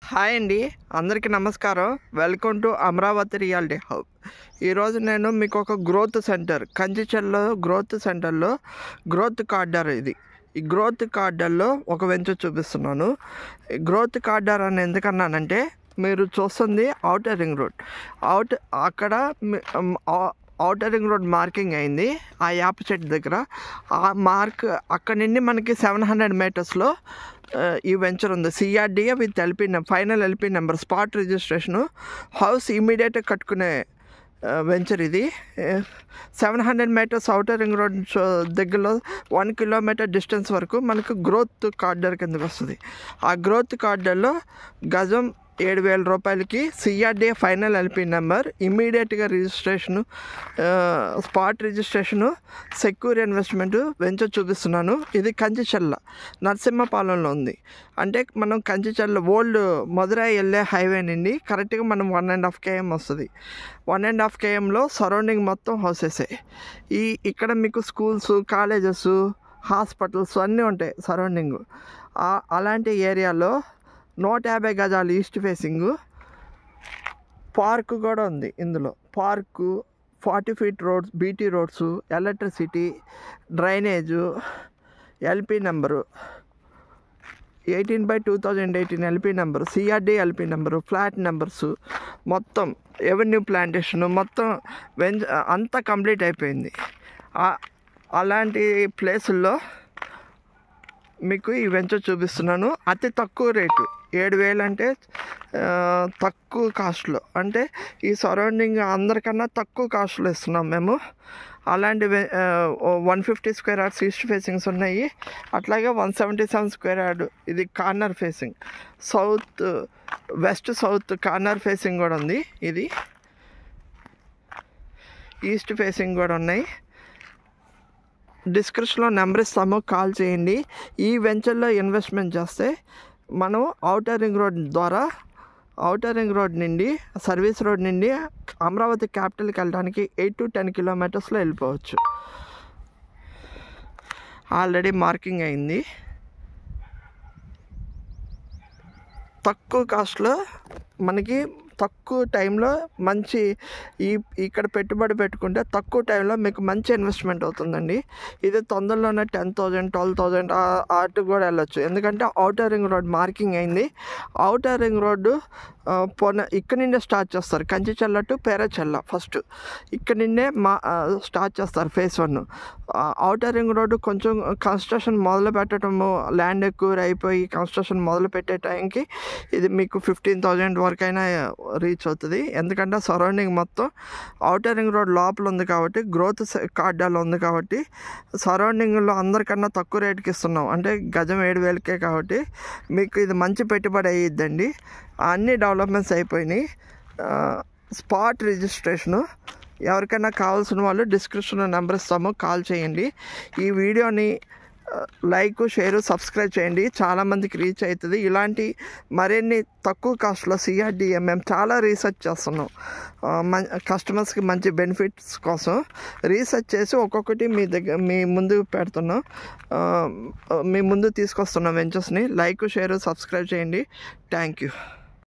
Hi అండి, అందరికీ నమస్కారం. Welcome to Amaravati reality hub. ఈరోజు నేను మీకు ఒక గ్రోత్ సెంటర్, కంచిచెర్లో గ్రోత్ సెంటర్లో గ్రోత్ కార్డర్ ఈ గ్రోత్ కార్డర్లో ఒక వెంచర్ చూపిస్తున్నాను. ఈ గ్రోత్ కార్డర్ అని ఎందుకన్నానంటే, మీరు చూస్తుంది ఔటర్ రింగ్ రోడ్. అక్కడ ఔటర్ రింగ్ రోడ్ మార్కింగ్ అయింది ఆ యాప్ చెట్టు దగ్గర. ఆ మార్క్ అక్కడ నుండి మనకి 700 మీటర్స్లో ఈ వెంచర్ ఉంది. CRDA with final LP number, spot registration, house ఇమీడియట్గా కట్టుకునే వెంచర్ ఇది. 700 మీటర్స్ ఔటర్ రింగ్ రోడ్ దగ్గరలో 1 కిలోమీటర్ డిస్టెన్స్ వరకు మనకు గ్రోత్ కార్డర్ కిందకి వస్తుంది. ఆ గ్రోత్ కార్డర్లో గజం 7,000 రూపాయలకి సిఆర్డిఏ ఫైనల్ ఎల్పి నెంబర్, ఇమీడియట్గా registration, spot registration, secure investment venture చూపిస్తున్నాను. ఇది కంచిచెర్ల నరసింహపాలెంలో ఉంది. అంటే మనం కంచిచెర్ల ఓల్డ్ మధురై వెళ్ళే హైవే నుండి కరెక్ట్గా మనం 1.5 km వస్తుంది. 1.5 kmలో సరౌండింగ్ మొత్తం హౌసెసే. ఇక్కడ మీకు స్కూల్స్, కాలేజెస్, హాస్పిటల్స్ అన్నీ ఉంటాయి సరౌండింగ్. అలాంటి ఏరియాలో 150 గజాలు ఈస్ట్ ఫేసింగ్ పార్క్ కూడా ఉంది. ఇందులో park, 40 feet roads, BT roads, electricity, drainage, LP number 18/2018 LP number, CRD LP number, flat numbers, మొత్తం ఎవెన్యూ ప్లాంటేషన్, మొత్తం అంతా కంప్లీట్ అయిపోయింది. అలాంటి ప్లేసుల్లో మీకు ఈ వెంచర్ చూపిస్తున్నాను. అతి తక్కువ రేటు 7,000 అంటే తక్కువ కాస్ట్లో, అంటే ఈ సరౌండింగ్ అందరికన్నా తక్కువ కాస్ట్లో ఇస్తున్నాం మేము. అలాంటి 150 square yards ఈస్ట్ ఫేసింగ్స్ ఉన్నాయి. అట్లాగే 177 square yard ఇది corner facing, west south corner facing కూడా ఉంది. ఇది ఈస్ట్ ఫేసింగ్ కూడా ఉన్నాయి. డిస్క్రిప్షన్లో నెంబర్ ఇస్తాము, కాల్ చేయండి. ఈ వెంచర్లో ఇన్వెస్ట్మెంట్ చేస్తే మనం ఔటర్ రింగ్ రోడ్ ద్వారా, ఔటర్ రింగ్ రోడ్ నుండి, సర్వీస్ రోడ్ నుండి అమరావతి క్యాపిటల్కి వెళ్ళడానికి 8 to 10 kilometers వెళ్ళిపోవచ్చు. ఆల్రెడీ మార్కింగ్ అయింది. తక్కువ కాస్ట్లో మనకి తక్కువ టైంలో మంచి ఇక్కడ పెట్టుబడి పెట్టుకుంటే తక్కువ టైంలో మీకు మంచి ఇన్వెస్ట్మెంట్ అవుతుందండి. ఇది తొందరలోనే 10,000, 12,000 అటు కూడా వెళ్ళొచ్చు. ఎందుకంటే ఔటర్ రింగ్ రోడ్ మార్కింగ్ అయింది. ఔటర్ రింగ్ రోడ్డు ఇక్కడ నుండే స్టార్ట్ చేస్తారు. కంచిచెర్ల టు పేరచెర్ల ఫస్ట్ ఇక్కడ నుండే స్టార్ట్ చేస్తారు ఫేజ్ 1. ఔటర్ రింగ్ రోడ్డు కొంచెం కన్స్ట్రక్షన్ మొదలు పెట్టడము, ల్యాండ్ ఎక్కువ అయిపోయి కన్స్ట్రక్షన్ మొదలు పెట్టే టైంకి ఇది మీకు 15,000 వరకైనా రీచ్ అవుతుంది. ఎందుకంటే సరౌండింగ్ మొత్తం ఔటర్ రింగ్ రోడ్ లోపల ఉంది కాబట్టి, గ్రోత్ కార్డర్లో ఉంది కాబట్టి సరౌండింగ్లో అందరికన్నా తక్కువ రేటుకి ఇస్తున్నాం. అంటే గజం 7,000కే కాబట్టి మీకు ఇది మంచి పెట్టుబడి అయ్యిద్దండి. అన్ని డెవలప్మెంట్స్ అయిపోయినాయి. స్పాట్ రిజిస్ట్రేషను ఎవరికైనా కావాల్సిన వాళ్ళు డిస్క్రిప్షన్లో నెంబర్ ఇస్తాము, కాల్ చేయండి. ఈ వీడియోని లైక్, షేరు, సబ్స్క్రైబ్ చేయండి. చాలామందికి రీచ్ అవుతుంది. ఇలాంటి మరిన్ని తక్కువ కాస్ట్లో సిఆర్డిఏ మేము చాలా రీసెర్చ్ చేస్తున్నాం. కస్టమర్స్కి మంచి బెనిఫిట్స్ కోసం రీసెర్చ్ చేసి ఒక్కొక్కటి మీ ముందు పెడుతున్నాం, మీ ముందు తీసుకొస్తున్నాం వెంచర్స్ని. లైక్, షేరు, సబ్స్క్రైబ్ చేయండి. Thank you.